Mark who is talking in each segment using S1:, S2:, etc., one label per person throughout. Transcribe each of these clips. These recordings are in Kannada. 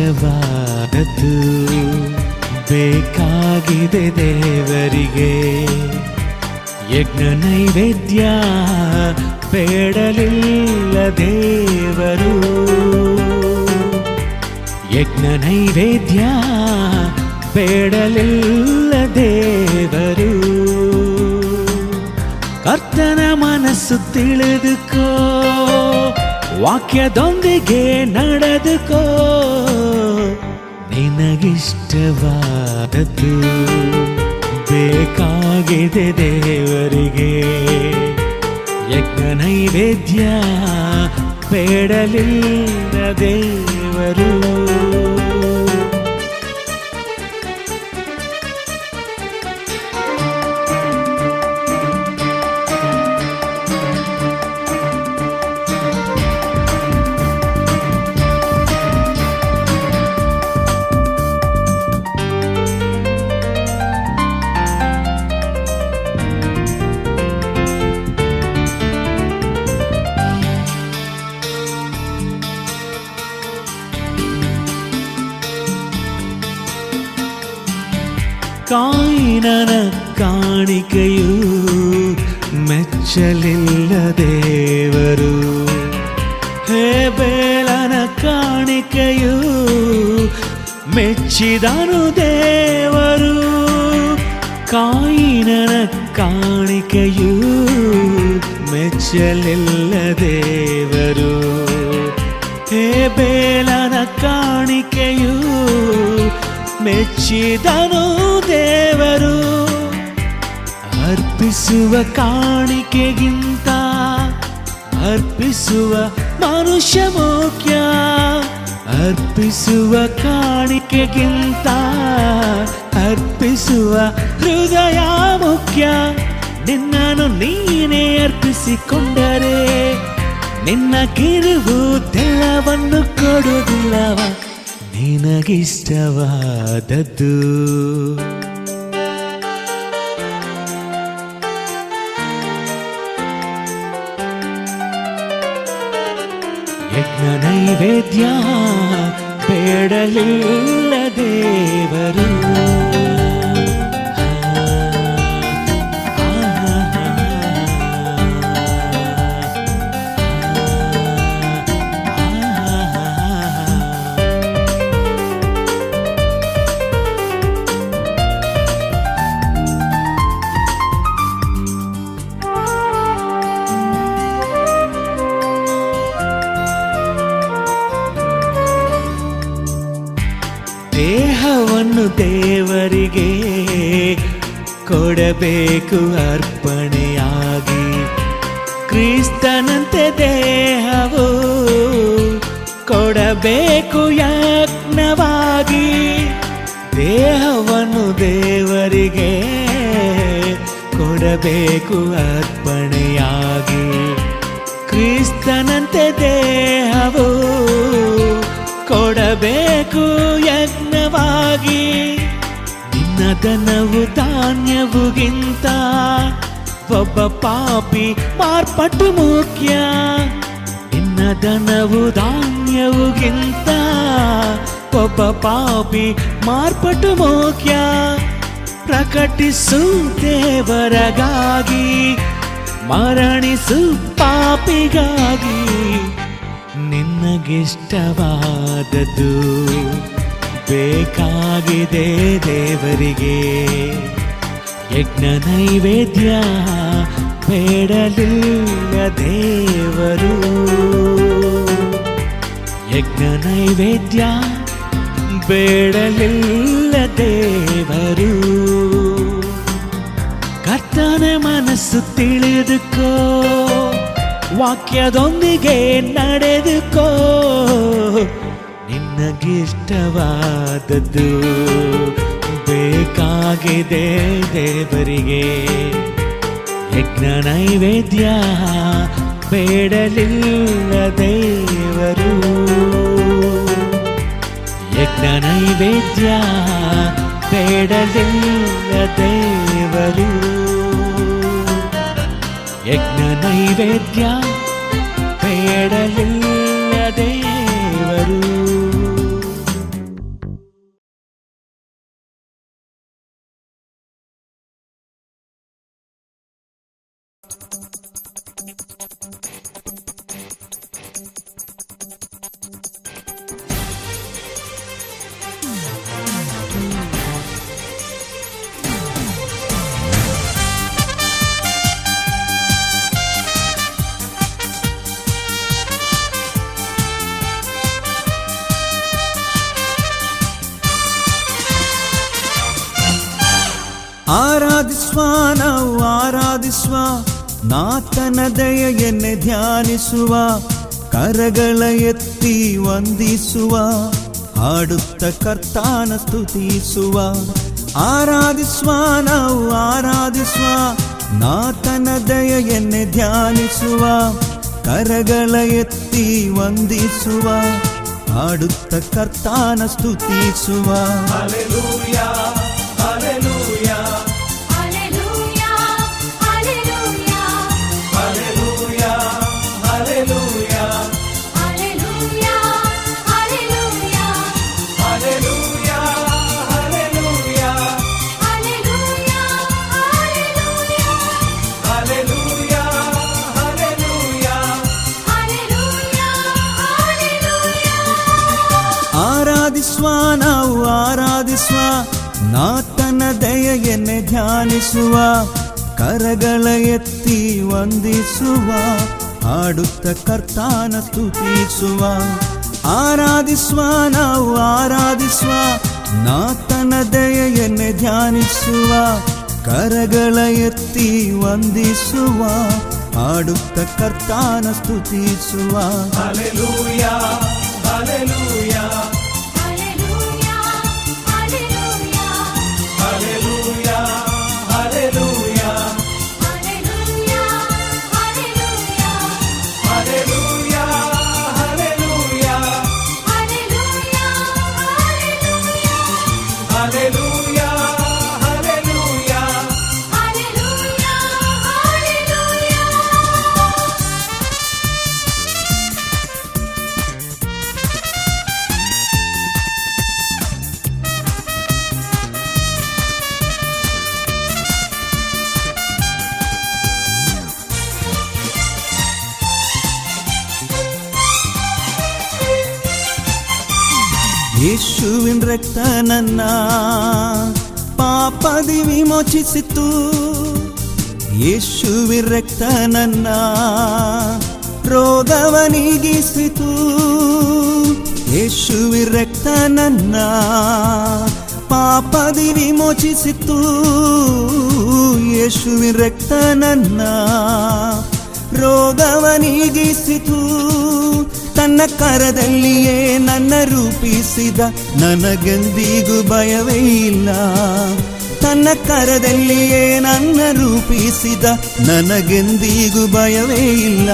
S1: ನನಗಿಷ್ಟವಾದದ್ದು ಬೇಕಾಗಿದೆ ದೇವರಿಗೆ. ಯಜ್ಞ ನೈವೇದ್ಯ ಬೇಡಲಿಲ್ಲ ದೇವರು. ಯಜ್ಞ ನೈವೇದ್ಯ ಬೇಡಲಿಲ್ಲ ದೇವರು. ಕರ್ತನ ಮನಸ್ಸು ತಿಳಿದುಕೋ, ವಾಕ್ಯದೊಂದಿಗೆ ನಡೆದುಕೋ. ನಿನಗಿಷ್ಟವಾದದ್ದು ಬೇಕಾಗಿದೆ ದೇವರಿಗೆ. ಯಜ್ಞ ನೈವೇದ್ಯ ಬೇಡಲಿಲ್ಲ ದೇವರು. ಕಾಯಿನನ ಕಾಣಿಕೆಯು ಮೆಚ್ಚಲಿಲ್ಲ ದೇವರು. ಹೇಬೇಲನ ಕಾಣಿಕೆಯು ಮೆಚ್ಚಿದನು ದೇವರು. ಕಾಯಿನನ ಕಾಣಿಕೆಯು ಮೆಚ್ಚಲಿಲ್ಲ ದೇವರು. ಹೇಬೇಲನ ಕಾಣಿಕೆಯು ಮೆಚ್ಚಿದನು ದೇವರು. ಅರ್ಪಿಸುವ ಕಾಣಿಕೆಗಿಂತ ಅರ್ಪಿಸುವ ಮನುಷ್ಯ ಮುಖ್ಯ. ಅರ್ಪಿಸುವ ಕಾಣಿಕೆಗಿಂತ ಅರ್ಪಿಸುವ ಹೃದಯ ಮುಖ್ಯ. ನಿನ್ನನ್ನು ನೀನೇ ಅರ್ಪಿಸಿಕೊಂಡರೆ ನಿನ್ನ ಕಿರುವುದೆಲ್ಲವನ್ನು ಕೊಡುವುದಿಲ್ಲವ. ನಿನಗಿಷ್ಟವಾದದ್ದು ಯಜ್ಞ ನೈವೇದ್ಯ ಬೇಡಲಿಲ್ಲ ದೇವರು. ದೇಹವನ್ನು ದೇವರಿಗೆ ಕೊಡಬೇಕು ಅರ್ಪಣೆಯಾಗಿ. ಕ್ರಿಸ್ತನಂತೆ ದೇಹವು ಕೊಡಬೇಕು ಯಜ್ಞವಾಗಿ. ದೇಹವನ್ನು ದೇವರಿಗೆ ಕೊಡಬೇಕು ಅರ್ಪಣೆಯಾಗಿ. ಕ್ರಿಸ್ತನಂತೆ ದೇಹವು ಕೊಡಬೇಕು ಯಜ್ಞವಾಗಿ. ನಿನ್ನ ಧನವು ಧಾನ್ಯವುಗಿಂತ ಒಬ್ಬ ಪಾಪಿ ಮಾರ್ಪಟ್ಟು ಮುಖ್ಯ. ನಿನ್ನ ಧನವು ಧಾನ್ಯವುಗಿಂತ ಒಬ್ಬ ಪಾಪಿ ಮಾರ್ಪಟ್ಟು ಮುಖ್ಯ. ಪ್ರಕಟಿಸು ದೇವರಗಾಗಿ, ಮರಣಿಸು ಪಾಪಿಗಾಗಿ. ನಿನಗಿಷ್ಟವಾದದ್ದು ಬೇಕಾಗಿದೆ ದೇವರಿಗೆ. ಯಜ್ಞ ನೈವೇದ್ಯ ಬೇಡಲಿಲ್ಲ ದೇವರು. ಯಜ್ಞ ನೈವೇದ್ಯ ಬೇಡಲಿಲ್ಲ ದೇವರು. ಕರ್ತನ ಮನಸ್ಸು ತಿಳಿದುಕೋ, ವಾಕ್ಯದೊಂದಿಗೆ ನಡೆದುಕೋ. ನಿನಗಿಷ್ಟವಾದದ್ದು ಬೇಕಾಗಿದೆ ದೇವರಿಗೆ. ಯಜ್ಞ ನೈವೇದ್ಯ ಬೇಡಲಿಲ್ಲ ದೇವರು. ಯಜ್ಞ ನೈವೇದ್ಯ ಬೇಡಲಿಲ್ಲ ದೇವರು. ಯಜ್ಞ ನೈವೇದ್ಯ ಬೇಡಲಿಲ್ಲ ದೇವರು.
S2: ಆರಾಧಿಸುವ ನಾವು ಆರಾಧಿಸುವ, ನಾತನ ದಯೆಯನ್ನೇ ಧ್ಯಾನಿಸುವ, ಕರಗಳ ಎತ್ತಿ ವಂದಿಸುವ, ಹಾಡುತ್ತ ಕರ್ತನ ಸ್ತುತಿಸುವ. ಆರಾಧಿಸುವ ನಾವು ಆರಾಧಿಸುವ, ನಾತನ ದಯೆಯನ್ನೇ ಧ್ಯಾನಿಸುವ, ಕರಗಳ ಎತ್ತಿ ವಂದಿಸುವ, ಹಾಡುತ್ತ ಕರ್ತನ ಸ್ತುತಿಸುವ.
S3: Hallelujah, hallelujah,
S4: Hallelujah, hallelujah,
S3: hallelujah, hallelujah,
S4: hallelujah, hallelujah,
S3: hallelujah, hallelujah,
S4: hallelujah, hallelujah,
S3: hallelujah, hallelujah.
S2: ಆರಾಧಿಸುವ ನಾವು ಆರಾಧಿಸುವ, ನಾತನ ದಯೆಯನ್ನೇ ಧ್ಯಾನಿಸುವ, ಕರಗಳ ಎತ್ತಿ ವಂದಿಸುವ, ಹಾಡುತ್ತ ಕರ್ತನ ಸ್ತುತಿಸುವ. ಆರಾಧಿಸುವ ನಾವು ಆರಾಧಿಸುವ, ನಾತನ ದಯೆಯನ್ನೇ ಧ್ಯಾನಿಸುವ, ಕರಗಳ ಎತ್ತಿ ವಂದಿಸುವ, ಹಾಡುತ್ತ ಕರ್ತನ ಸ್ತುತಿಸುವ.
S3: Hallelujah, hallelujah,
S4: hallelujah, hallelujah,
S3: hallelujah, hallelujah,
S4: hallelujah, hallelujah,
S3: hallelujah, hallelujah,
S4: hallelujah,
S3: hallelujah, hallelujah.
S2: ಯೇಸುವಿನ ರಕ್ತ ನನ್ನ ಪಾಪದಿ ವಿಮೋಚಿಸಿತು, ಯೇಸುವಿನ ರಕ್ತ ನನ್ನ ರೋಗವ ನೀಗಿಸಿತು, ಯೇಸುವಿನ ರಕ್ತ ನನ್ನ ಪಾಪದಿ ವಿಮೋಚಿಸಿತು, ಯೇಸುವಿನ ರಕ್ತ ನನ್ನ ರೋಗವ ನೀಗಿಸಿತು. ತನ್ನ ಕರದಲ್ಲಿಯೇ ನನ್ನ ರೂಪಿಸಿದ, ನನಗೆಂದಿಗೂ ಭಯವೇ ಇಲ್ಲ. ತನ್ನ ಕರದಲ್ಲಿಯೇ ನನ್ನ ರೂಪಿಸಿದ, ನನಗೆಂದಿಗೂ ಭಯವೇ ಇಲ್ಲ.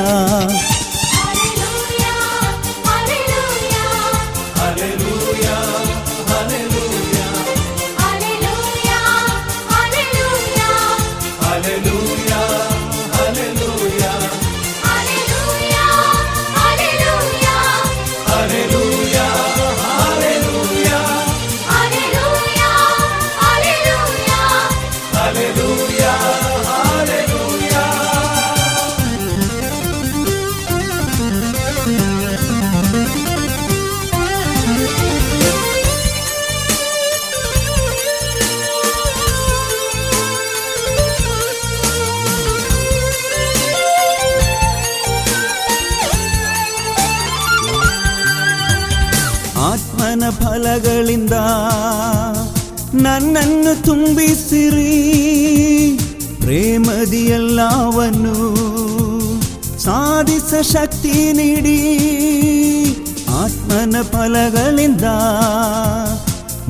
S2: ಆತ್ಮನ ಫಲಗಳಿಂದ ನನ್ನನ್ನು ತುಂಬಿಸಿರಿ, ಪ್ರೇಮದಿ ಎಲ್ಲವನ್ನು ಸಾಧಿಸ ಶಕ್ತಿ ನೀಡಿ. ಆತ್ಮನ ಫಲಗಳಿಂದ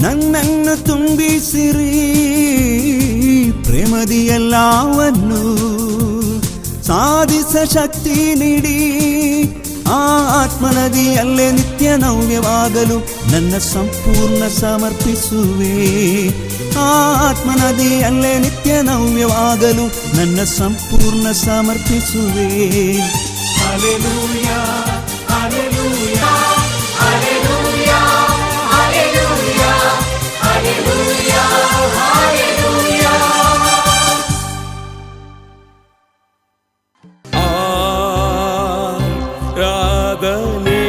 S2: ನನ್ನನ್ನು ತುಂಬಿಸಿರಿ, ಪ್ರೇಮದಿ ಎಲ್ಲವನ್ನು ಸಾಧಿಸ ಶಕ್ತಿ ನೀಡಿ. ಆ ಆತ್ಮನದಿಯಲ್ಲೇ ನಿತ್ಯ ನವ್ಯವಾಗಲು ನನ್ನ ಸಂಪೂರ್ಣ ಸಮರ್ಪಿಸುವೆ. ಆ ಆತ್ಮನದಿಯಲ್ಲೇ ನಿತ್ಯ ನವ್ಯವಾಗಲು ನನ್ನ ಸಂಪೂರ್ಣ ಸಮರ್ಪಿಸುವೆ.
S3: Hallelujah, hallelujah, hallelujah, hallelujah, hallelujah, hallelujah.
S1: ಆರಾಧನೆ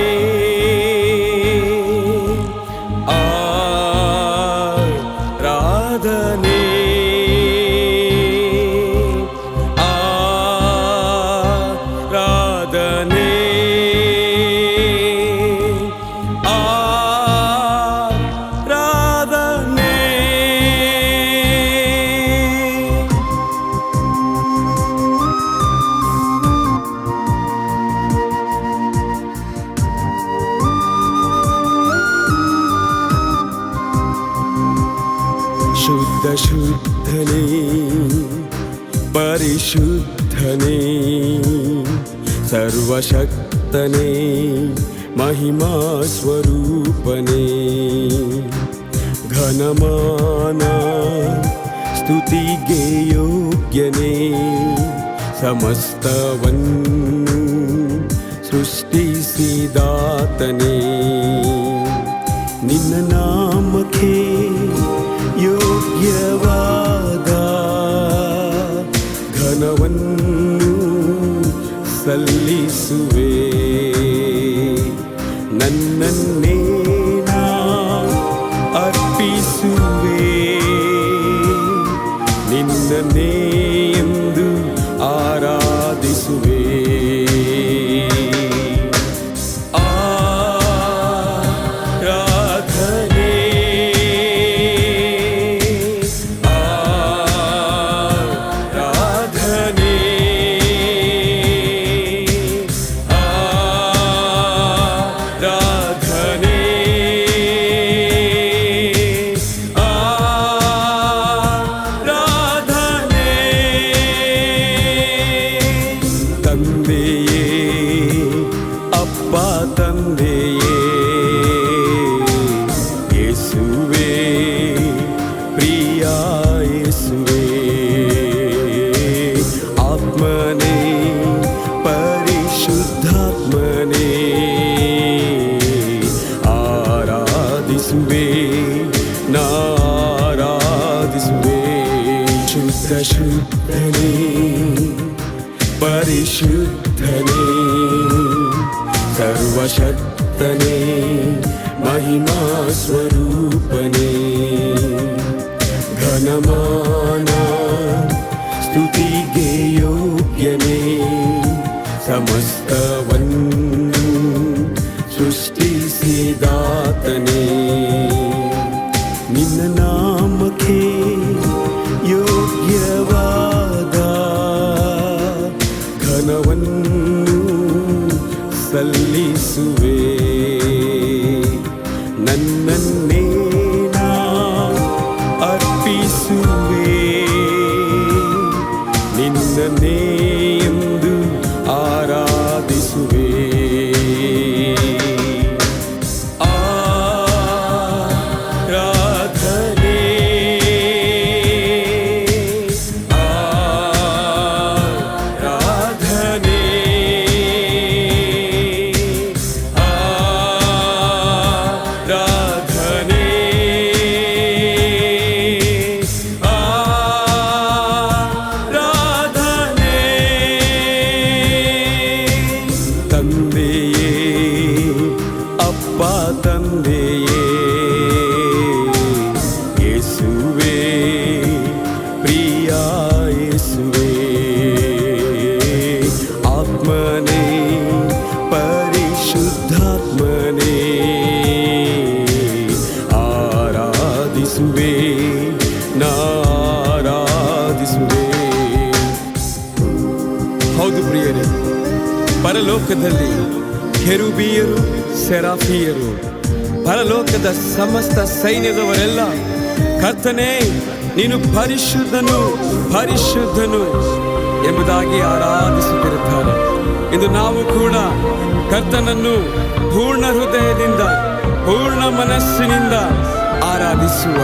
S1: ಆರಾಧನೆ ಆರಾಧನೆ ಆರಾಧನೆ ಶುದ್ಧನೇ ಪರಿಶುದ್ಧನೇ ಸರ್ವಶಕ್ತನೇ ಮಹಿಮಾ ಸ್ವರೂಪನೇ ಘನಮಾನ ಸ್ತುತಿಗೆ ಯೋಗ್ಯನೇ ಸಮಸ್ತವನ್ನು ಸೃಷ್ಟಿಸಿದಾತನೇ ನಿನ್ನ ನಾಮಕ್ಕೆ ಯೋಗ್ಯವಾದ ಘನವನ್ನು ಸಲ್ಲಿಸುವೆ ನನ್ನನ್ನೇ ನಾ ಅರ್ಪಿಸುವೆ ನಿನ್ನನ್ನೇ ಎಂದು ಆರಾಧಿಸುವೆ ತಂದೆಯೇ ಯೇಸುವೇ ಪ್ರಿಯ ಯೇಸುವೇ ಆತ್ಮನೇ ಪರಿಶುದ್ಧಾತ್ಮನೇ ಆರಾಧಿಸುವೆ ನಾರಾಧಿಸುವೆ ಶುದ್ಧನೇ ಪರಿಶುದ್ಧನೇ ಸರ್ವಶಕ್ತನೇ ಮಹಿಮಾ ಸ್ವರೂಪನೇ ಘನಮಾನ ಸ್ತುತಿಗೆ ಯೋಗ್ಯನೇ ಸಮಸ್ತವನ್ನು ಸೃಷ್ಟಿಸಿದಾತನೇ ನಿನ್ನ ನಾಮಕ್ಕೆ ಯೋಗ್ಯವಾದ ಘನವನ್ನು ಸಲ್ಲಿಸುವೆ ನನ್ನನ್ನೇ ನಾ ಅರ್ಪಿಸುವೆ ನಿನ್ನನ್ನೇ ಎಂದು ಆರಾಧಿಸುವೆ ಆರಾಧನೆ ಆರಾಧನೆ ತಂದೆಯೇ ಅಪ್ಪ ತಂದೆಯೇ ಯೇಸುವೇ ಪ್ರಿಯ ಯೇಸುವೇ ಆತ್ಮನೇ ಪರಿಶುದ್ಧಾತ್ಮನೇ ಆರಾಧಿಸುವೆ ನಾರಾಧಿಸುವೆ ಹೌದು ಪ್ರಿಯರೇ, ಪರಲೋಕದಲ್ಲಿ ಕೆರೂಬಿಯರು ಸೆರಾಫಿಯರು ಪರಲೋಕದ ಸಮಸ್ತ ಸೈನ್ಯದವರೆಲ್ಲ ಕರ್ತನೇ ನೀನು ಪರಿಶುದ್ಧನು ಪರಿಶುದ್ಧನು ಎಂಬುದಾಗಿ ಆರಾಧಿಸುತ್ತಿರುತ್ತಾರೆ. ಇಂದು ನಾವು ಕೂಡ ಕರ್ತನನ್ನು ಪೂರ್ಣ ಹೃದಯದಿಂದ ಪೂರ್ಣ ಮನಸ್ಸಿನಿಂದ ಆರಾಧಿಸುವ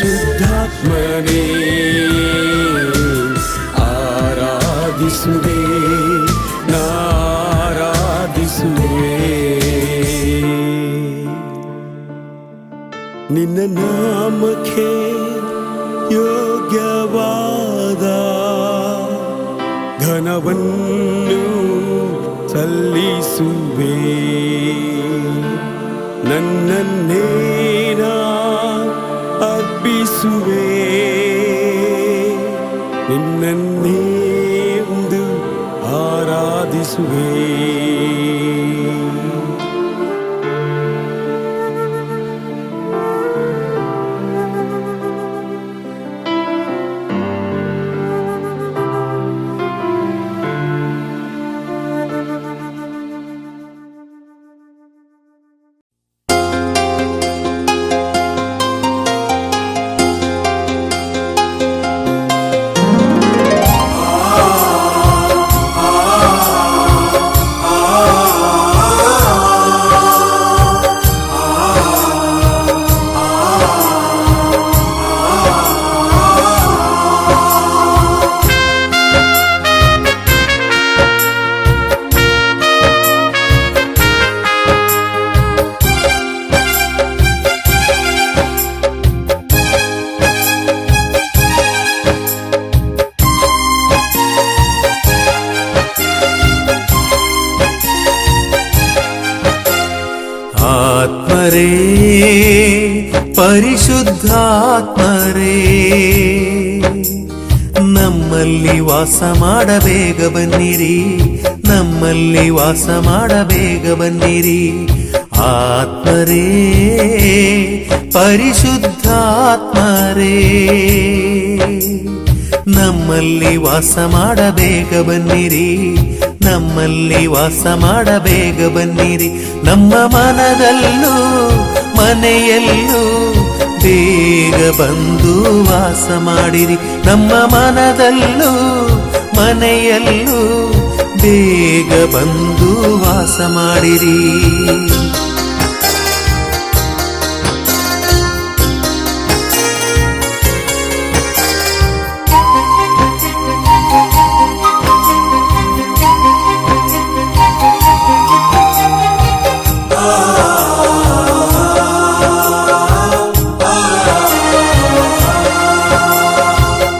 S1: ಪರಿಶುದ್ಧಾತ್ಮನೇ ಆರಾಧಿಸುವೆ ನಾರಾಧಿಸುವೆ ನಿನ್ನ ನಾಮಕ್ಕೆ ಯೋಗ್ಯ ಯೋಗ್ಯವಾದ ಘನವನ್ನು ಸಲ್ಲಿಸುವೆ. ನನ್ನನ್ನೇನ ಅರ್ಪಿಸುವೆ, ನಿನ್ನನ್ನೇ ಒಂದು ಆರಾಧಿಸುವೆ.
S2: ಆತ್ಮರೇ, ಪರಿಶುದ್ಧಾತ್ಮರೇ, ನಮ್ಮಲ್ಲಿ ವಾಸ ಮಾಡಬೇಗ ಬನ್ನಿರಿ, ನಮ್ಮಲ್ಲಿ ವಾಸ ಮಾಡಬೇಗ ಬನ್ನಿರಿ. ಆತ್ಮರೇ, ಪರಿಶುದ್ಧಾತ್ಮರೇ, ನಮ್ಮಲ್ಲಿ ವಾಸ ಮಾಡಬೇಗ ಬನ್ನಿರಿ, ನಮ್ಮಲ್ಲಿ ವಾಸ ಮಾಡಬೇಗ ಬನ್ನಿರಿ. ನಮ್ಮ ಮನದಲ್ಲೂ ಮನೆಯಲ್ಲೂ ಬೇಗ ಬಂದು ವಾಸ ಮಾಡಿರಿ. ನಮ್ಮ ಮನದಲ್ಲೂ ಮನೆಯಲ್ಲೂ ಬೇಗ ಬಂದು ವಾಸ ಮಾಡಿರಿ.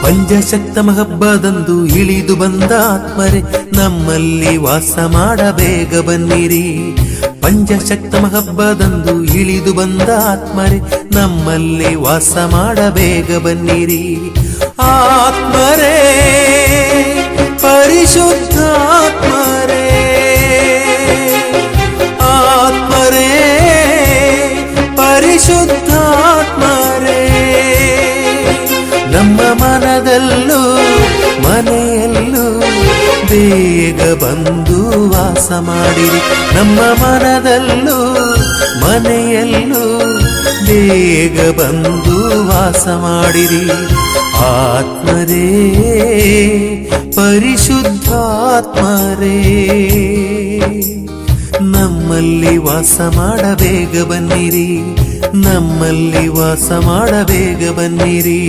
S2: ಪಂಚಶಕ್ತಮ ಹಬ್ಬದಂದು ಇಳಿದು ಬಂದ ಆತ್ಮರೇ, ನಮ್ಮಲ್ಲಿ ವಾಸ ಮಾಡಬೇಗ ಬನ್ನಿರಿ. ಪಂಚಶಕ್ತಮ ಹಬ್ಬದಂದು ಇಳಿದು ಬಂದ ಆತ್ಮರೇ, ನಮ್ಮಲ್ಲಿ ವಾಸ ಮಾಡಬೇಗ ಬನ್ನಿರಿ. ಆತ್ಮರೇ, ಪರಿಶುದ್ಧಾತ್ಮರೇ, ಆತ್ಮರೇ, ಪರಿಶುದ್ಧಾತ್ಮರೇ, ನಮ್ಮ ಮನದಲ್ಲೂ ಮನೆಯಲ್ಲೂ ಬೇಗ ಬಂದು ವಾಸ ಮಾಡಿರಿ. ನಮ್ಮ ಮನದಲ್ಲೂ ಮನೆಯಲ್ಲೂ ಬೇಗ ಬಂದು ವಾಸ ಮಾಡಿರಿ. ಆತ್ಮರೇ, ಪರಿಶುದ್ಧಾತ್ಮರೇ, ನಮ್ಮಲ್ಲಿ ವಾಸ ಮಾಡಬೇಗ ಬನ್ನಿರಿ, ನಮ್ಮಲ್ಲಿ ವಾಸ ಮಾಡಬೇಗ ಬನ್ನಿರಿ.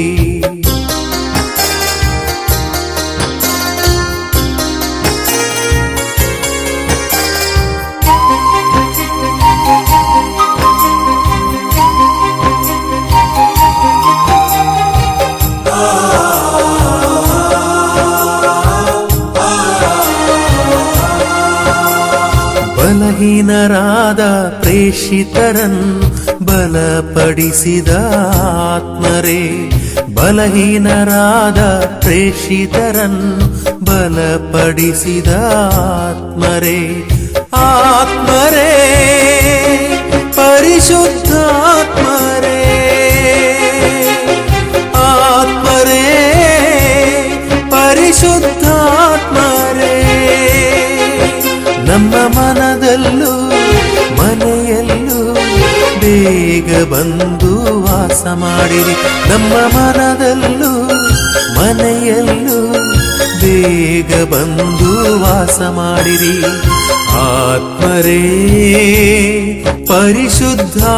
S2: ಬಲಹೀನರಾದ ಪ್ರೇಷಿತರನ್ನು ಬಲಪಡಿಸಿದ ಆತ್ಮರೇ, ಬಲಹೀನರಾದ ಪ್ರೇಷಿತರನ್ನು ಬಲಪಡಿಸಿದ ಆತ್ಮರೇ. ಆತ್ಮರೇ, ಪರಿಶುದ್ಧಾತ್ಮರೇ, ಆತ್ಮರೇ, ಪರಿಶುದ್ಧಾತ್ಮರೇ, ನಮ್ಮ ಮನದಲ್ಲೂ ಮನೆಯಲ್ಲೂ ಬೇಗ ಬಂದು ವಾಸ ಮಾಡಿರಿ. ನಮ್ಮ ಮನದಲ್ಲೂ ಮನೆಯಲ್ಲೂ ಬೇಗ ಬಂದು ವಾಸ ಮಾಡಿರಿ. ಆತ್ಮರೇ, ಪರಿಶುದ್ಧಾತ್ಮರೇ,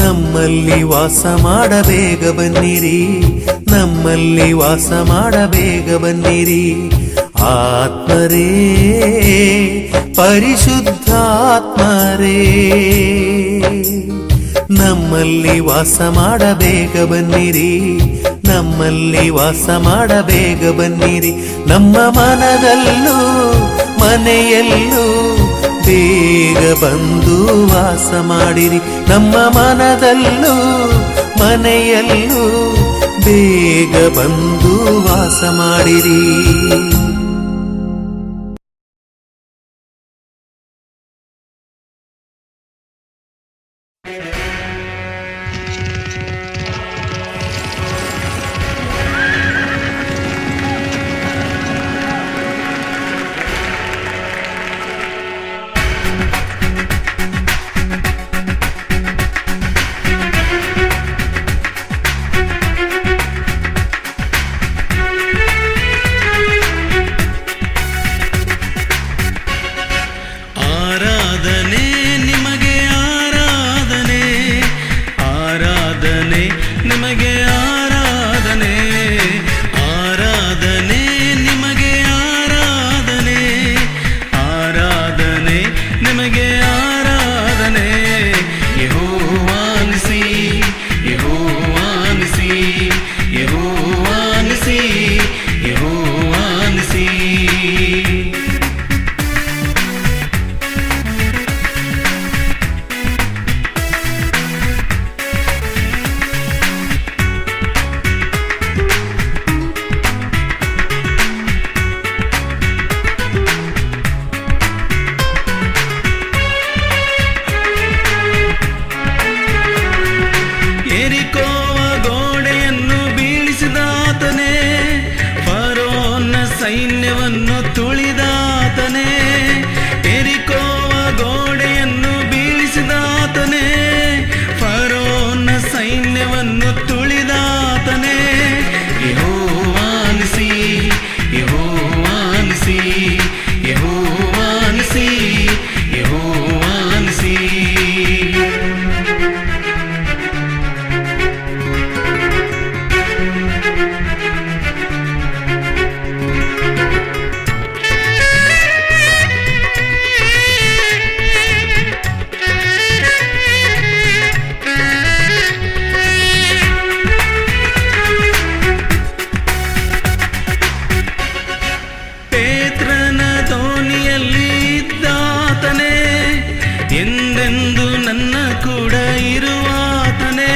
S2: ನಮ್ಮಲ್ಲಿ ವಾಸ ಮಾಡಬೇಗ ಬನ್ನಿರಿ, ನಮ್ಮಲ್ಲಿ ವಾಸ ಮಾಡಬೇಗ ಬನ್ನಿರಿ. ಆತ್ಮರೇ, ಪರಿಶುದ್ಧಾತ್ಮರೇ, ನಮ್ಮಲ್ಲಿ ವಾಸ ಮಾಡ ಬೇಗ ಬನ್ನಿರಿ, ನಮ್ಮಲ್ಲಿ ವಾಸ ಮಾಡ ಬೇಗ ಬನ್ನಿರಿ. ನಮ್ಮ ಮನದಲ್ಲೂ ಮನೆಯಲ್ಲೂ ಬೇಗ ಬಂದು ವಾಸ ಮಾಡಿರಿ. ನಮ್ಮ ಮನದಲ್ಲೂ ಮನೆಯಲ್ಲೂ ಬೇಗ ಬಂದು ವಾಸ ಮಾಡಿರಿ.
S1: ಆರಾಧನೆ ನಿಮಗೆ ಆರಾಧನೆ, ಆರಾಧನೆ ನಿಮಗೆ ಆರಾಧನೆ, ಆರಾಧನೆ ನಿಮಗೆ ಆರಾಧನೆ, ಆರಾಧನೆ ನಿಮಗೆ ಆರಾಧನೆ. ಯೆಹೋವಾನಿಸಿ, ಯೆಹೋವಾನಿಸಿ, ಯೆಹೋವಾನಿಸಿ, ಯೆಹೋವಾನಿಸಿ. ಎರಿಕೋವ ಗೋಡೆಯನ್ನು ಬೀಳಿಸಿದಾತನೇ, ಫರೋನ ಸೈನ್ಯವನ್ನು ತುಳಿದಾತನೇ. ಎರಿಕೋವ ಗೋಡೆಯನ್ನು ಬೀಳಿಸಿದಾತನೇ, ಫರೋನ ಸೈನ್ಯವನ್ನು ತುಳಿದಾತನೇ. ಯೆಹೋವಾನಿಸಿ, ಯೆಹೋವಾನಿಸಿ, ಯೆಹೋವಾನಿಸಿ, ಯೆಹೋವಾನಿಸಿ. ಪೇತ್ರನ ದೋಣಿಯಲ್ಲಿ ಇದ್ದಾತನೇ, ಎಂದೆಂದು ನನ್ನ ಕೂಡ ಇರುವಾತನೇ.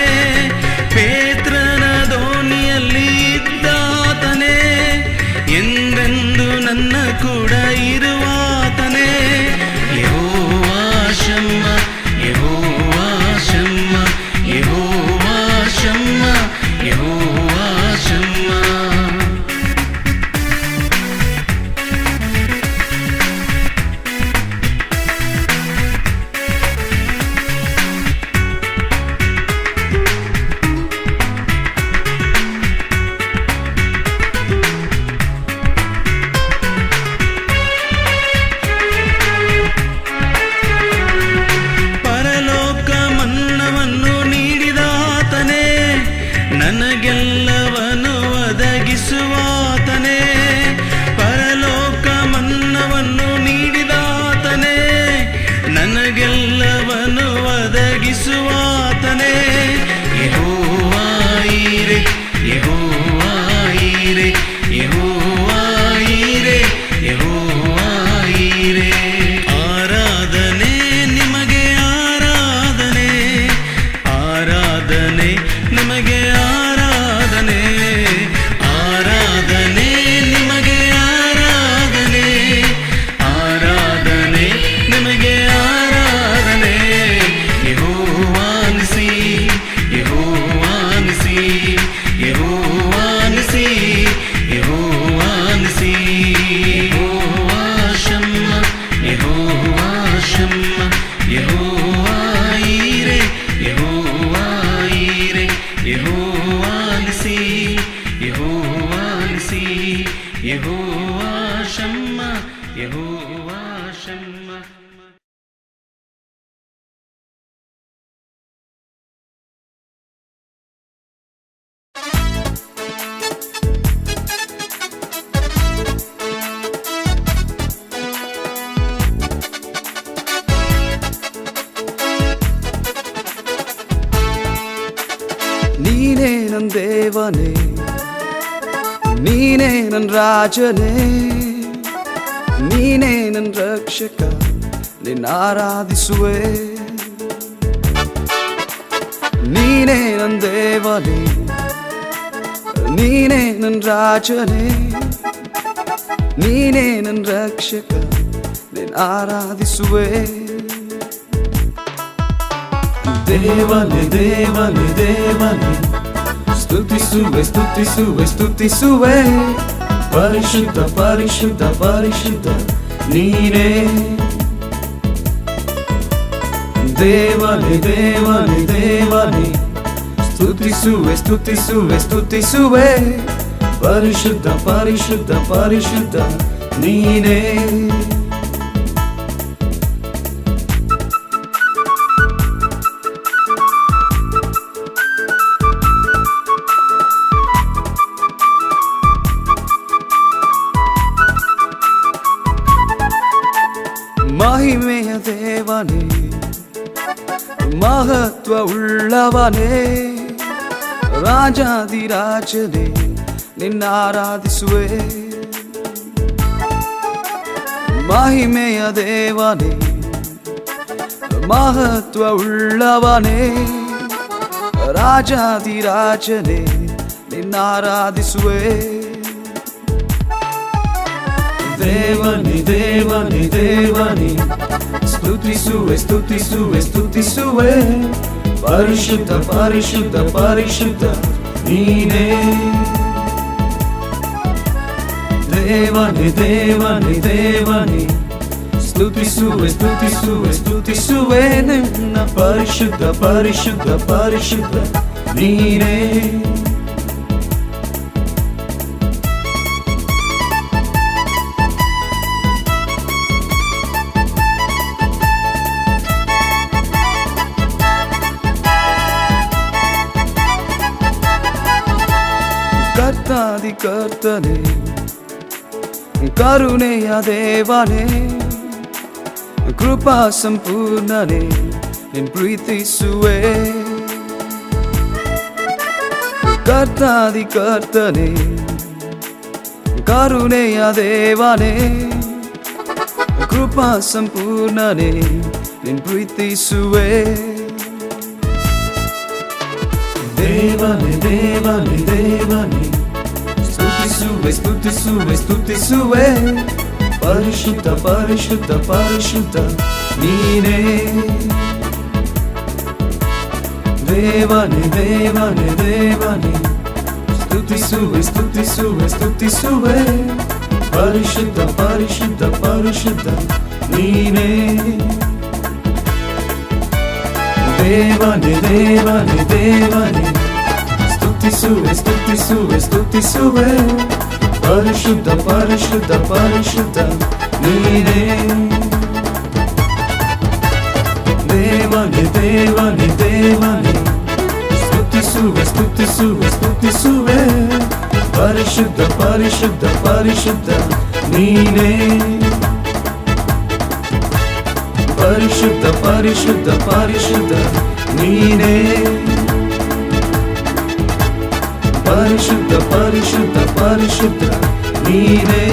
S1: ಪೇತ್ರನ ದೋಣಿಯಲ್ಲಿ ಇದ್ದಾತನೇ, ಎಂದೆಂದು ನನ್ನ ಕೂಡ ಇರುವಾತನೇ. ಯೆಹೋವಾ ಶಮ್ಮ, ಯೆಹೋವಾ ಶಮ್ಮ, ಯೆಹೋವಾ ಶಮ್ಮ, ಯೆಹೋವಾ ಶಮ್ಮ.
S5: ನನ್ ದೇವನೇ, ನೀನೇ ನನ್ ರಾಜನೇ, ನೀನೇ ನನ್ ರಕ್ಷಕ, ನಿನ್ನ ಆರಾಧಿಸುವೆ. ನೀನೇ ನನ್ ದೇವನೇ, ನೀನೇ ನನ್ ರಾಜನೇ, ನೀನೇ ನನ್ ರಕ್ಷಕ, ನಿನ್ನ ಆರಾಧಿಸುವೆ. ದೇವನೇ ದೇವನೇ ದೇವನೇ, ಸ್ತುತಿಸುವೆ ಸ್ತುತಿಸುವೆ ಸ್ತುತಿಸುವೆ. ಪರಿಶುದ್ಧ ಪರಿಶುದ್ಧ ಪರಿಶುದ್ಧ ನೀನೇ. ದೇವನೇ ದೇವನೇ ದೇವನೇ, ಸ್ತುತಿಸುವೆ ಸ್ತುತಿಸುವೆ ಸ್ತುತಿಸುವೆ. ಪರಿಶುದ್ಧ ಪರಿಶುದ್ಧ ಪರಿಶುದ್ಧ ನೀನೇ. ಮಹಿಮೆಯ ದೇವನೇ, ಮಹತ್ವ ಉಳ್ಳವನೇ, ರಾಜಾದಿರಾಜನೇ, ನಿನ್ನ ಆರಾಧಿಸುವೆ. ಮಹಿಮೆಯ ದೇವನೇ, ಮಹತ್ವ ಉಳ್ಳವನೇ, ರಾಜಾದಿರಾಜನೇ, ನಿನ್ನ ಆರಾಧಿಸುವೆ. ದೇವನೇ ದೇವನೇ ದೇವನೇ, ಸ್ತುತಿಸುವೆ ಸ್ತುತಿಸುವೆ ಸ್ತುತಿಸುವೆ. ಪರಿಶುದ್ಧ ಪರಿಶುದ್ಧ ಪರಿಶುದ್ಧ ನೀನೇ. ದೇವನೇ ದೇವನೇ ದೇವನೇ, ಸ್ತುತಿಸುವೆ ಸ್ತುತಿಸುವೆ ಸ್ತುತಿಸುವೆ. ನಿನ್ನ ಪರಿಶುದ್ಧ ಪರಿಶುದ್ಧ ಪರಿಶುದ್ಧ ನೀನೇ. ಕರ್ತಾದಿ ಕರ್ತನೆ, ಕರುಣೆಯ ದೇವನೇ, ಕೃಪಾ ಸಂಪೂರ್ಣನೆ, ನಿನ್ ಪ್ರೀತಿಸುವೆ. ಕರ್ತಾದಿ ಕರ್ತನೆ, ಕರುಣೆಯ ದೇವನೇ, ಕೃಪಾ ಸಂಪೂರ್ಣನೆ, ನಿನ್ ಪ್ರೀತಿಸುವೆ. ದೇವನೇ ದೇವನೇ ದೇವನೇ, ಸ್ತುತಿಸುವೆ ಸ್ತುತಿಸುವೆ ಸ್ತುತಿಸುವೆ. ಪರಿಶುದ್ಧ ಪರಿಶುದ್ಧ ಪರಿಶುದ್ಧ ನೀನೇ. ದೇವನೇ ದೇವನೇ ದೇವನೇ, ಸ್ತುತಿಸುವೆ ಸ್ತುತಿಸುವೆ ಸ್ತುತಿಸುವೆ. ಪರಿಶುದ್ಧ ಪರಿಶುದ್ಧ ಪರಿಶುದ್ಧ ನೀನೇ. ದೇವನೇ ದೇವನೇ ದೇವನೇ, ಸ್ತುತಿಸುವೆ ಸ್ತುತಿಸುವೆ ಸ್ತುತಿಸುವೆ. ಪರಿಶುದ್ಧ ಪರಿಶುದ್ಧ ಪರಿಶುದ್ಧ ನೀನೇ. ದೇವನೇ ದೇವನೇ ದೇವನೇ, ಸ್ತುತಿಸುವೆ ಸ್ತುತಿಸುವೆ ಸ್ತುತಿಸುವೆ. ಪರಿಶುದ್ಧ ಪರಿಶುದ್ಧ ಪರಿಶುದ್ಧ ನೀನೇ. ಪರಿಶುದ್ಧ ಪರಿಶುದ್ಧ ಪರಿಶುದ್ಧ ನೀನೇ. ಪರಿಶುದ್ಧ ಪರಿಶುದ್ಧ ಪರಿಶುದ್ಧ ನೀನೇ.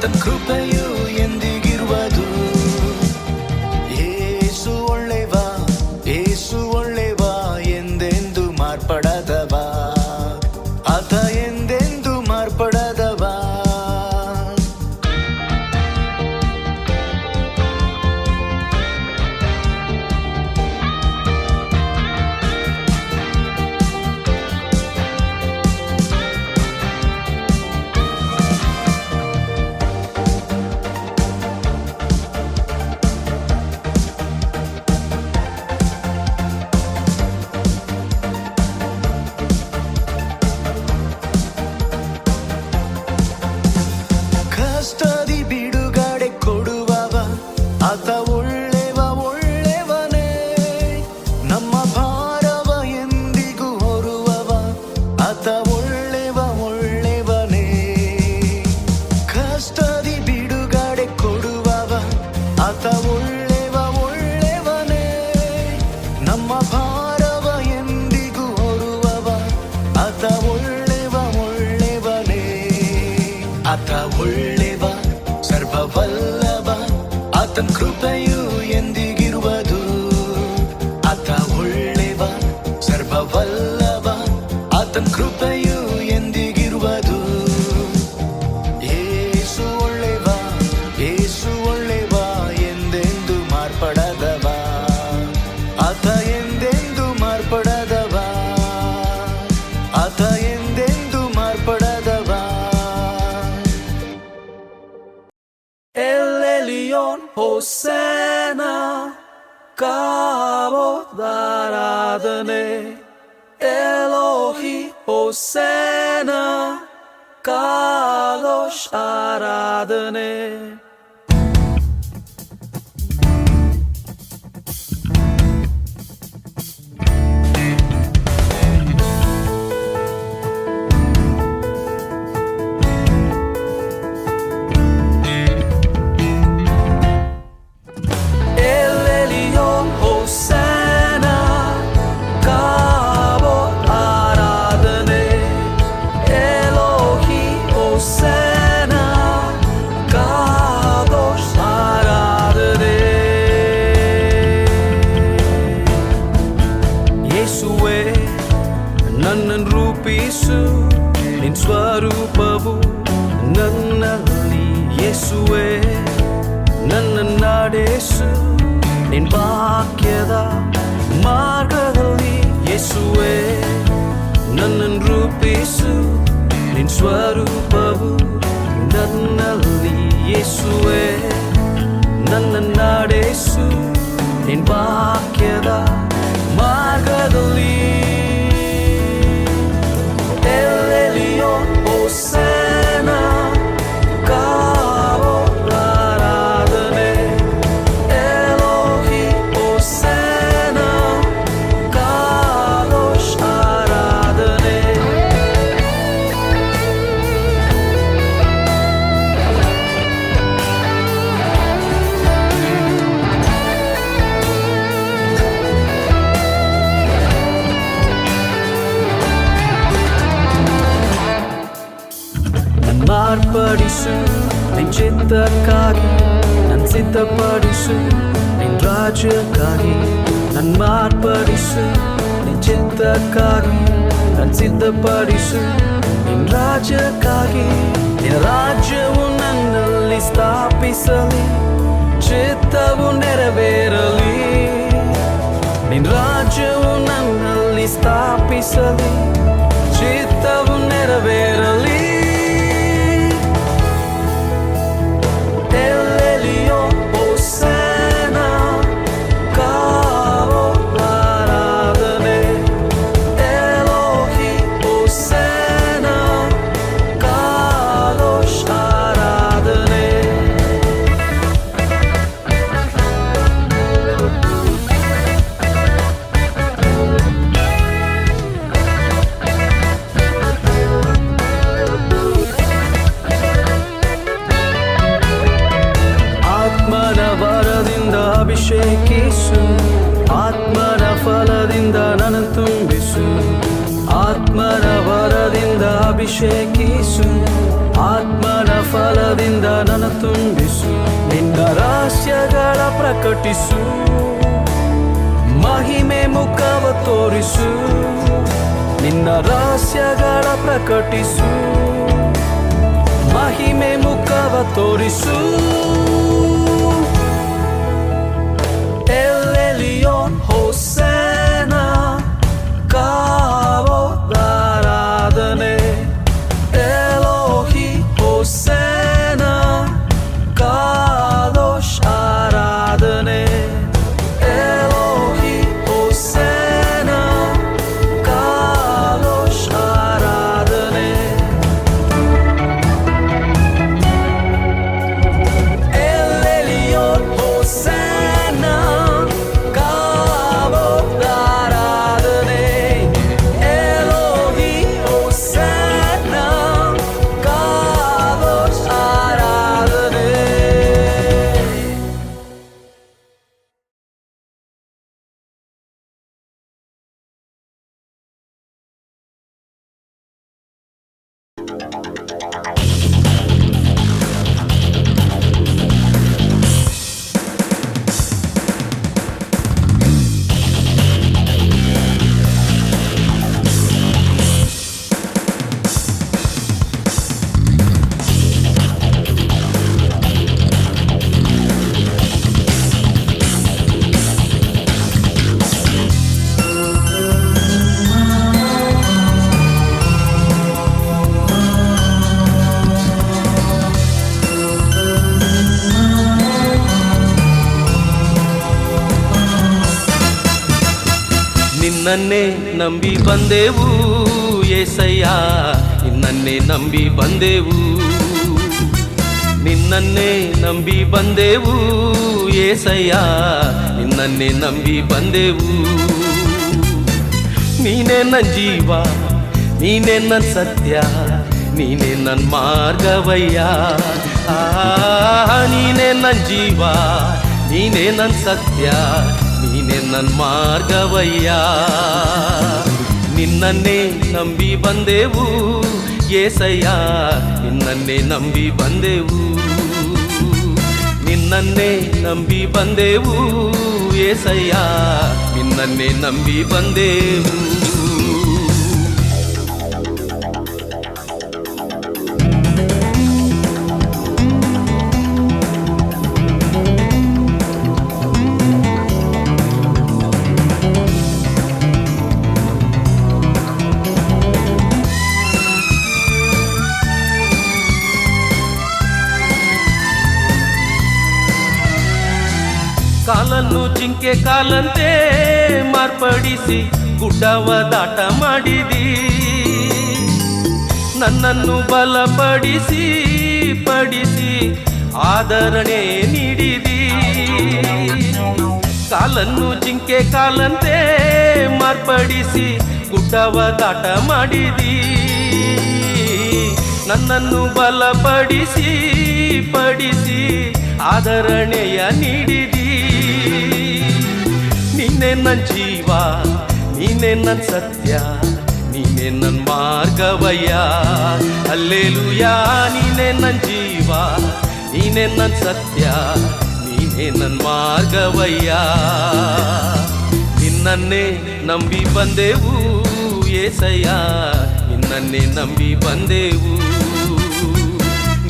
S2: ಆತನ ಕೃಪೆಯು ಎಂದಿಗಿರುವುದು. ಏಸು ಒಳ್ಳೆವ, ಏಸು ಒಳ್ಳೆವ, ಎಂದೆಂದು ಮಾರ್ಪಡದವ, ಆತ ಎಂದೆಂದು ಮಾರ್ಪಡದವ. ಕಷ್ಟದಿ ಬಿಡುಗಡೆ ಕೊಡುವವ, ಆತ ಒಳ್ಳೆವ, ಒಳ್ಳೆವನೇ. ನಮ್ಮ ಭಾರವ ಎಂದಿಗೂ ಹೊರುವವ, ಆತ ಒಳ್ಳೆವ, ಒಳ್ಳೆವನೇ. ಕಷ್ಟದಿ ಬಿಡುಗಡೆ ಕೊಡುವವ, ಆತ ಒಳ್ಳೆವ, ಒಳ್ಳೆವನೇ. ನಮ್ಮ ಭಾರವ ಎಂದಿಗೂ ಹೊರುವವ, ಆತ ಒಳ್ಳೆವ, ಒಳ್ಳೆವನೇ. ಆತ ಒಳ್ಳೆವ, ಸರ್ವವಲ್ಲಭ, ಆತನ ಕೃಪೆಯು ಎಂದಿಗಿರುವುದು. ಆತ ಒಳ್ಳೆವ, ಸರ್ವವಲ್ಲಭ, ಆತನ ಕೃಪೆಯು ಎಂದಿಗಿರುವುದು. ಏಸು ಒಳ್ಳೆವ, ಏಸು ಒಳ್ಳೆವ, ಎಂದೆಂದು ಮಾರ್ಪಡದವ, ಆತ ಎಂದೆಂದು ಮಾರ್ಪಡದವ, ಆತ ಎಂದೆಂದು ಮಾರ್ಪಡದವ.
S5: El Elyon Hosanna, Kavod Aradhane. Elohi Hosanna, Kadosh Aradhane. El Elyon Hosanna, Kavod Aradhane. Elohi Hosanna, Kadosh Aradhane. ಯೇಸುವೇ ನನ್ನನ್ನು ರೂಪಿಸು, ನಿನ್ ಸ್ವರೂಪವು ನನ್ನಲ್ಲಿ. ಯೇಸುವೇ ನನ್ನನ್ನು ನಡೆಸು, ನಿನ್ ವಾಕ್ಯದ ಮಾರ್ಗದಲ್ಲಿ. ಯೇಸುವೇ ನನ್ನನ್ನು ರೂಪಿಸು, ನಿನ್ ಸ್ವರೂಪವು ನನ್ನಲ್ಲಿ. ಯೇಸುವೇ ನನ್ನನ್ನು ನಡೆಸು, ನಿನ್ ವಾಕ್ಯದ ಮಾರ್ಗದಲ್ಲಿ. El Elyon Hosanna, Kavod Aradhane. Elohi Hosanna, Kadosh Aradhane. ಮಾರ್ಪಡಿಸು ನಿನ್ ಚಿತ್ತಕ್ಕಾಗಿ, ನನ್ ಸಿದ್ಧಪಡಿಸು ನಿನ್ ರಾಜ್ಯಕ್ಕಾಗಿ. ನನ್ ಮಾರ್ಪಡಿಸು ನಿನ್ ಚಿತ್ತಕ್ಕಾಗಿ, ನನ್ ಸಿದ್ಧಪಡಿಸು ನಿನ್ ರಾಜ್ಯಕ್ಕಾಗಿ. ನಿನ್ನ ರಾಜ್ಯವು ನನ್ನಲ್ಲಿ ಸ್ಥಾಪಿಸಲಿ, ಚಿತ್ತವು ನೆರವೇರಲಿ. ನಿನ್ ರಾಜ್ಯವು ನನ್ನಲ್ಲಿ ಸ್ಥಾಪಿಸಲಿ, ಚಿತ್ತವು ನೆರವೇರಲಿ. El Elyon Hosanna, Kavod Aradhane. Elohi Hosanna, Kadosh Aradhane. ಅಭಿಷೇಕಿಸು, ಆತ್ಮನ ಫಲದಿಂದ ನನ್ನ ತುಂಬಿಸು. ಆತ್ಮನ ವರದಿಂದ ಅಭಿಷೇಕಿಸು, ಆತ್ಮನ ಫಲ ಫಲದಿಂದ ನನ್ನ ತುಂಬಿಸು, ನಿನ್ನ ರಹಸ್ಯಗಳ ಪ್ರಕಟಿಸು, ಮಹಿಮೆ ಮುಖವ ತೋರಿಸು, ನಿನ್ನ ರಹಸ್ಯಗಳ ಪ್ರಕಟಿಸು, ಮಹಿಮೆ ಮುಖವ ತೋರಿಸು. ಎಲ್ ಎಲಿಯೋನ್ ಹೋಸೇನ ಕಾವೋದಾರಾಧನೆ, ಎಲೋಹಿ ಹೋಸೇನ ಕಾದೋಷ್ ಆರಾಧನೆ, ಎಲೋಹಿ ಹೋಸೇನ ಕಾದೋಷ್ ಆರಾಧನೆ. ಎಲ್ ಎಲಿಯೋನ್ ಹೋಸೇನ ಕಾವೋದಾರಾಧನೆ, ಎಲೋಹಿ ಹೋಸೇನ ಕಾದೋಷ್ ಆರಾಧನೆ. ನಿನ್ನನ್ನೇ ನಂಬಿ ಬಂದೆವು ಏಸಯ್ಯ, ನಿನ್ನನ್ನೇ ನಂಬಿ ಬಂದೆವು, ನಿನ್ನನ್ನೇ ನಂಬಿ ಬಂದೆವು ಏಸಯ್ಯ, ನಿನ್ನನ್ನೇ ನಂಬಿ ಬಂದೆವು. ನೀನೇ ನನ್ನ ಜೀವ, ನೀನೇ ನನ್ನ ಸತ್ಯ, ನೀನೇ ನನ್ನ ಮಾರ್ಗವಯ್ಯ. ನೀನೇ ನನ್ನ ಜೀವ, ನೀನೇ ನನ್ನ ಸತ್ಯ, ನೀನೇ ನನ್ನ ಮಾರ್ಗವಯ್ಯ. ನಿನ್ನನ್ನೇ ನಂಬಿ ಬಂದೆವು ಏಸಯ್ಯ, ನಿನ್ನನ್ನೇ ನಂಬಿ ಬಂದೆವು, ನಿನ್ನನ್ನೇ ನಂಬಿ ಬಂದೆವು ಏಸಯ್ಯ, ನಿನ್ನನ್ನೇ ನಂಬಿ ಬಂದೆವು. ಕಾಲನ್ನು ಜಿಂಕೆ ಕಾಲಂತೆ ಮಾರ್ಪಡಿಸಿ ಗುಡ್ಡವ ದಾಟ ಮಾಡಿದಿ, ನನ್ನನ್ನು ಬಲಪಡಿಸಿ ಪಡಿಸಿ ಆದರಣೆ ನೀಡಿದಿ. ಕಾಲನ್ನು ಜಿಂಕೆ ಕಾಲಂತೆ ಮಾರ್ಪಡಿಸಿ ಗುಡ್ಡವ ದಾಟ ಮಾಡಿದಿ, ನನ್ನನ್ನು ಬಲಪಡಿಸಿ ಪಡಿಸಿ ಆದರಣೆಯ ನೀಡಿದಿ. ನೀನೇ ನನ್ನ ಜೀವ, ನೀನೇ ನನ್ನ ಸತ್ಯ, ನೀನೇ ನನ್ನ ಮಾರ್ಗವಯ್ಯ. ಹಲ್ಲೆಲೂಯಾ, ನೀನೇ ನನ್ನ ಜೀವ, ನೀನೇ ನನ್ನ ಸತ್ಯ, ನೀನೇ ನನ್ನ ಮಾರ್ಗವಯ್ಯ. ನಿನ್ನನ್ನೇ ನಂಬಿ ಬಂದೆವು ಏಸಯ್ಯ, ನಿನ್ನನ್ನೇ ನಂಬಿ ಬಂದೆವು,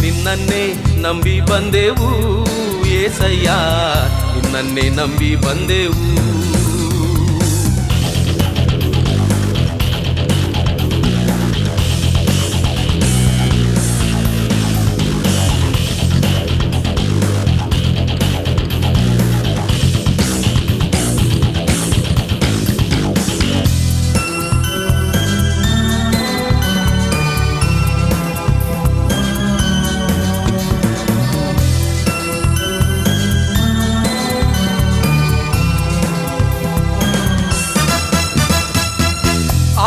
S5: ನಿನ್ನನ್ನೇ ನಂಬಿ ಬಂದೆವು ಏಸಯ್ಯ, ನಿನ್ನನ್ನೇ ನಂಬಿ ಬಂದೆವು.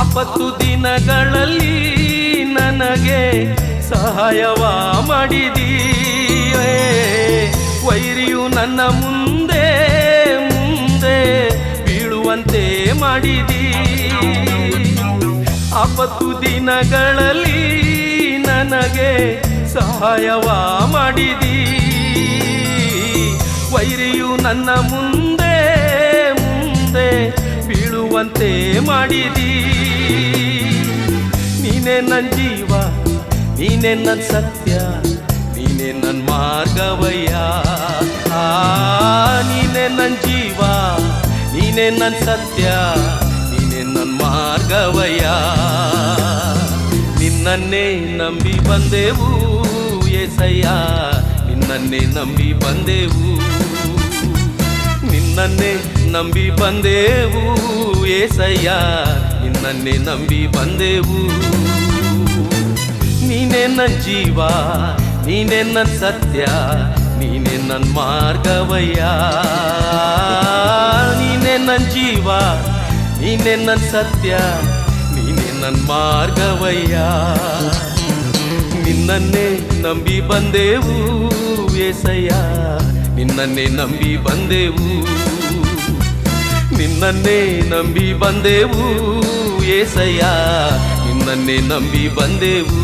S5: ಆಪತ್ತು ದಿನಗಳಲ್ಲಿ ನನಗೆ ಸಹಾಯವ ಮಾಡಿದಿ, ವೈರಿಯು ನನ್ನ ಮುಂದೆ ಮುಂದೆ ಬೀಳುವಂತೆ ಮಾಡಿದಿ. ಆಪತ್ತು ದಿನಗಳಲ್ಲಿ ನನಗೆ ಸಹಾಯವ ಮಾಡಿದಿ ವೈರಿಯು ನನ್ನ ಮುಂದೆ ಮುಂದೆ ಬೀಳುವಂತೆ ಮಾಡಿದಿ ನೀನೇ ನನ್ನ ಜೀವ ನೀನೇ ನನ್ನ ಸತ್ಯ ನೀನೇ ನನ್ನ ಮಾರ್ಗವಯ್ಯ ನೀನೇ ನನ್ನ ಜೀವ ನೀನೇ ನನ್ನ ಸತ್ಯ ನೀನೇ ನನ್ನ ಮಾರ್ಗವಯ್ಯ ನಿನ್ನನ್ನೇ ನಂಬಿ ಬಂದೆವು ಏಸಯ್ಯ ನಿನ್ನನ್ನೇ ನಂಬಿ ಬಂದೆವು ನಿನ್ನನ್ನೇ ನಂಬಿ ಬಂದೆವು ಏಸಯ್ಯ ನಿನ್ನನ್ನೇ ನಂಬಿ ಬಂದೆವು ನೀನೇ ನನ್ನ ಜೀವ ನೀನೇ ನನ್ನ ಸತ್ಯ ನೀನೇ ನನ್ನ ಮಾರ್ಗವಯ್ಯ ನೀನೇ ನನ್ನ ಜೀವ ನೀನೇ ನನ್ನ ಸತ್ಯ ನೀನೇ ನನ್ನ ಮಾರ್ಗವಯ್ಯ ನಿನ್ನನ್ನೇ ನಂಬಿ ಬಂದೆವು ಏಸಯ್ಯ ನಿನ್ನನ್ನೇ ನಂಬಿ ಬಂದೆವು ನಿನ್ನನ್ನೇ ನಂಬಿ ಬಂದೆವು ಏಸಯ್ಯ ನಿನ್ನನ್ನೇ ನಂಬಿ ಬಂದೆವು